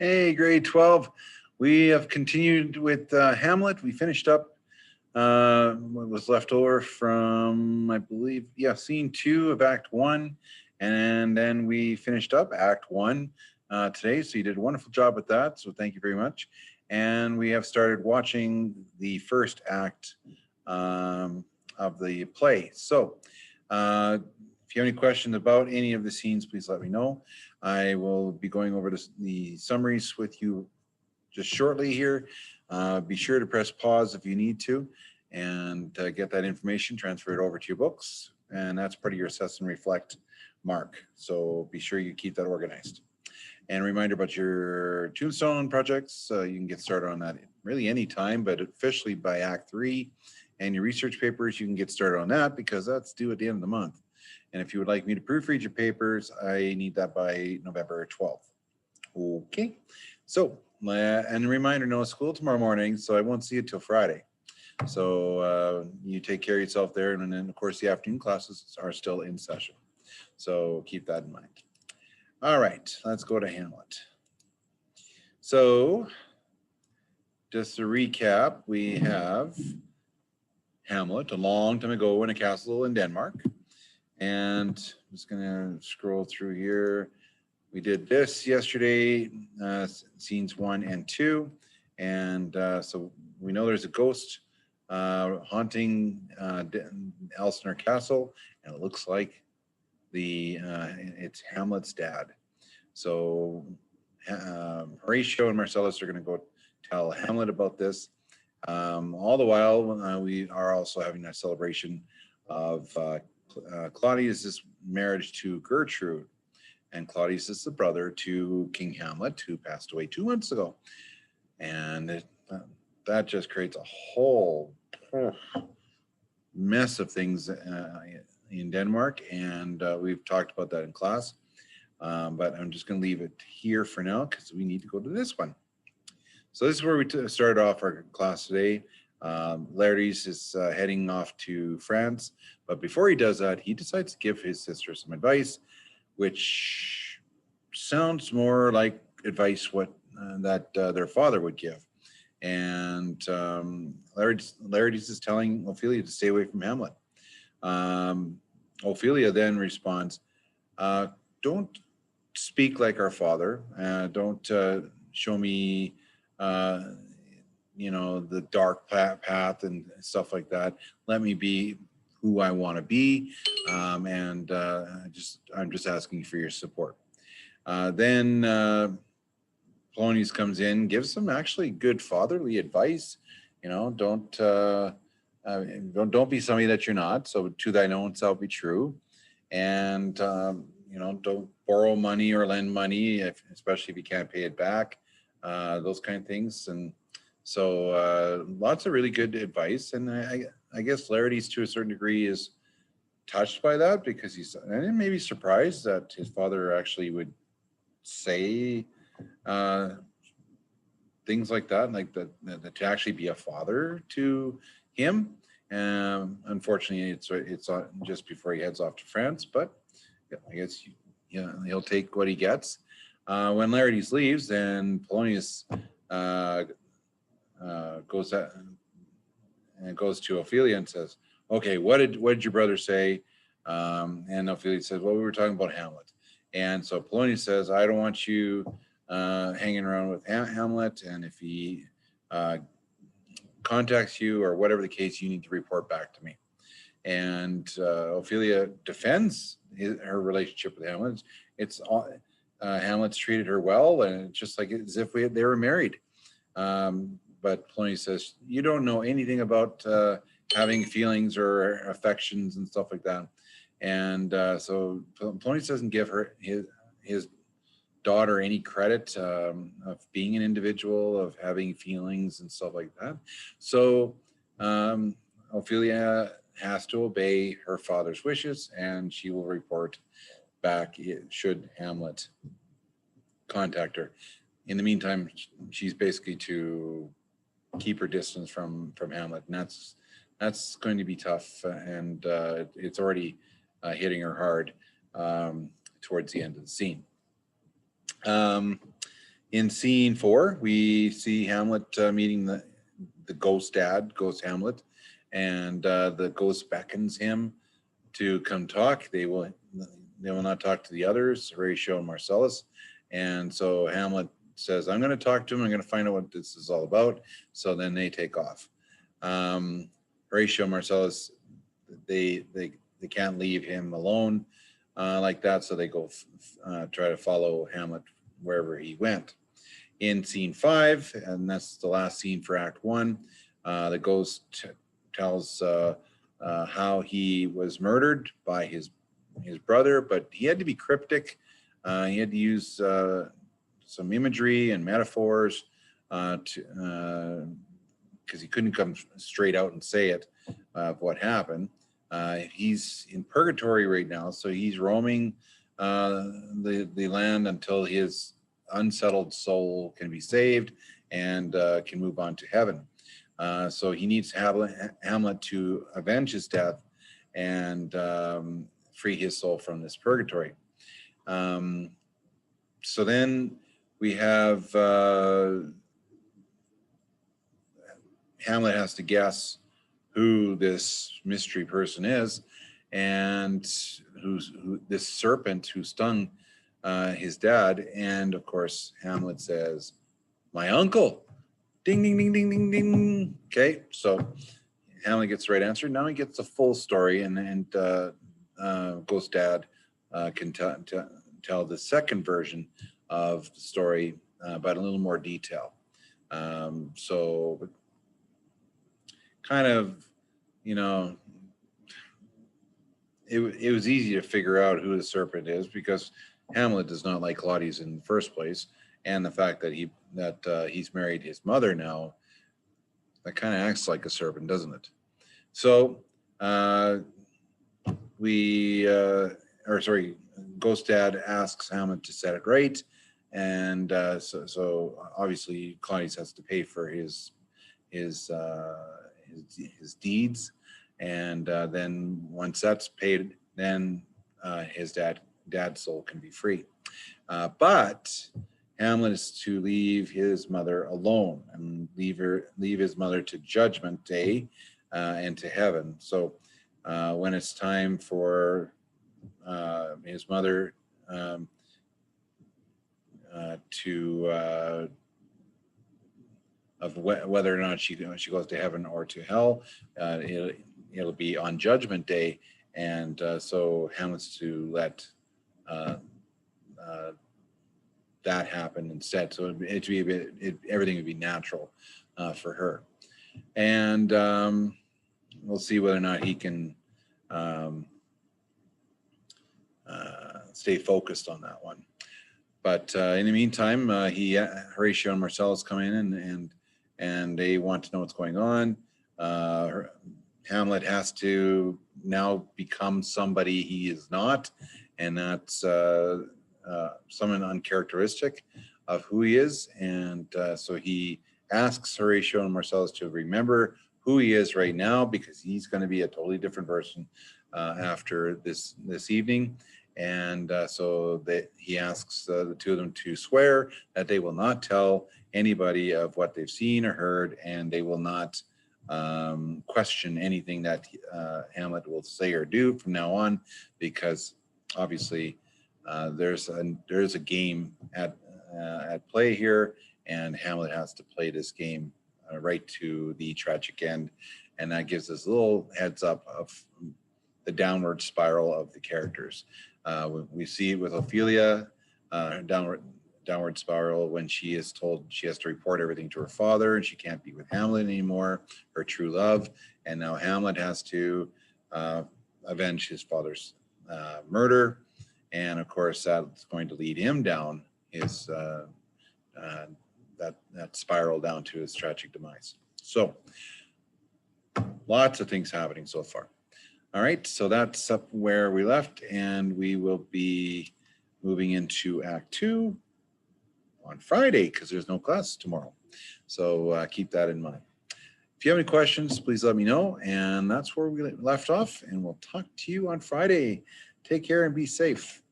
Hey, grade 12. We have continued with Hamlet. We finished up what was left over from, I believe, scene 2 of Act 1. And then we finished up Act 1 today. So you did a wonderful job with that. So thank you very much. And we have started watching the first act of the play. So if you have any questions about any of the scenes, please let me know. I will be going over the summaries with you just shortly here. Be sure to press pause if you need to and get that information, transfer it over to your books. And that's part of your assess and reflect mark. So be sure you keep that organized. And a reminder about your tombstone projects. You can get started on that really any time, but officially by Act 3. And your research papers, you can get started on that because that's due at the end of the month. And if you would like me to proofread your papers, I need that by November 12th. Okay, so, and a reminder, no school tomorrow morning, so I won't see you till Friday. So you take care of yourself there. And then of course the afternoon classes are still in session. So keep that in mind. All right, let's go to Hamlet. So just to recap, we have Hamlet a long time ago in a castle in Denmark. And I'm just gonna scroll through here. We did this yesterday, scenes 1 and 2. And so we know there's a ghost haunting Elsinore Castle, and it looks like it's Hamlet's dad. So Horatio and Marcellus are gonna go tell Hamlet about this. All the while, we are also having a celebration of Claudius's marriage to Gertrude, and Claudius is the brother to King Hamlet, who passed away 2 months ago, and that just creates a whole mess of things in Denmark, and we've talked about that in class, but I'm just going to leave it here for now because we need to go to this one. So this is where we started off our class today. Laertes is heading off to France, but before he does that, he decides to give his sister some advice, which sounds more like advice that their father would give. And Laertes is telling Ophelia to stay away from Hamlet. Ophelia then responds, don't speak like our father. Don't show me the dark path and stuff like that. Let me be who I want to be, and I'm just asking for your support. Then Polonius comes in, gives some actually good fatherly advice. Don't be somebody that you're not. So to thine own self be true, and don't borrow money or lend money, especially if you can't pay it back. Those kind of things. And so lots of really good advice. And I guess Laertes to a certain degree is touched by that because he's maybe surprised that his father actually would say things like that, like that to actually be a father to him. Unfortunately, it's just before he heads off to France, but I guess he'll take what he gets. When Laertes leaves, then Polonius goes to Ophelia and says, "Okay, what did your brother say?" And Ophelia says, "Well, we were talking about Hamlet." And so Polonius says, "I don't want you hanging around with Hamlet, and if he contacts you or whatever the case, you need to report back to me." And Ophelia defends her relationship with Hamlet. Hamlet's treated her well, and it's just like as if they were married. But Polonius says, "You don't know anything about having feelings or affections and stuff like that." And so Polonius doesn't give his daughter any credit of being an individual, of having feelings and stuff like that. So Ophelia has to obey her father's wishes, and she will report back should Hamlet contact her. In the meantime, she's basically to keep her distance from Hamlet, and that's going to be tough, and it's already hitting her hard towards the end of the scene. In scene 4, we see Hamlet meeting the ghost dad, Ghost Hamlet, and the ghost beckons him to come talk. They will not talk to the others, Horatio and Marcellus. And so Hamlet says, I'm going to talk to him. I'm going to find out what this is all about. So then they take off. Horatio and Marcellus, they can't leave him alone like that. So they go try to follow Hamlet wherever he went. In scene 5, and that's the last scene for Act 1, the ghost tells how he was murdered by his brother, but he had to be cryptic. He had to use some imagery and metaphors because he couldn't come straight out and say it of what happened. He's in purgatory right now, so he's roaming the land until his unsettled soul can be saved and can move on to heaven. So he needs Hamlet to avenge his death and free his soul from this purgatory. So then we have Hamlet has to guess who this mystery person is, and who this serpent who stung his dad. And of course, Hamlet says, "My uncle." Ding, ding, ding, ding, ding, ding. Okay, so Hamlet gets the right answer. Now he gets the full story, and Ghost Dad can tell the second version of the story, but a little more detail. So kind of, you know, it was easy to figure out who the serpent is because Hamlet does not like Claudius in the first place, and the fact that he's married his mother now, that kind of acts like a serpent, doesn't it? So Ghost Dad asks Hamlet to set it right, and so obviously Claudius has to pay for his deeds, and then once that's paid, then his dad's soul can be free. But Hamlet is to leave his mother alone and leave his mother to Judgment Day and to heaven. So when it's time for his mother of whether or not she goes to heaven or to hell, it'll be on Judgment Day, and so Hamlet's to let that happen instead. So everything would be natural for her, and we'll see whether or not he can stay focused on that one. But in the meantime, Horatio and Marcellus come in and they want to know what's going on. Hamlet has to now become somebody he is not, and that's someone uncharacteristic of who he is. And so he asks Horatio and Marcellus to remember who he is right now, because he's going to be a totally different person after this evening. And so he asks the two of them to swear that they will not tell anybody of what they've seen or heard, and they will not question anything that Hamlet will say or do from now on, because obviously there's a game at play here, and Hamlet has to play this game right to the tragic end, and that gives us a little heads up of the downward spiral of the characters. We see it with Ophelia, downward spiral when she is told she has to report everything to her father and she can't be with Hamlet anymore, her true love, and now Hamlet has to avenge his father's murder, and of course that's going to lead him down his that spiral down to his tragic demise. So lots of things happening so far. All right, so that's up where we left, and we will be moving into Act 2 on Friday because there's no class tomorrow. So keep that in mind. If you have any questions, please let me know. And that's where we left off, and we'll talk to you on Friday. Take care and be safe.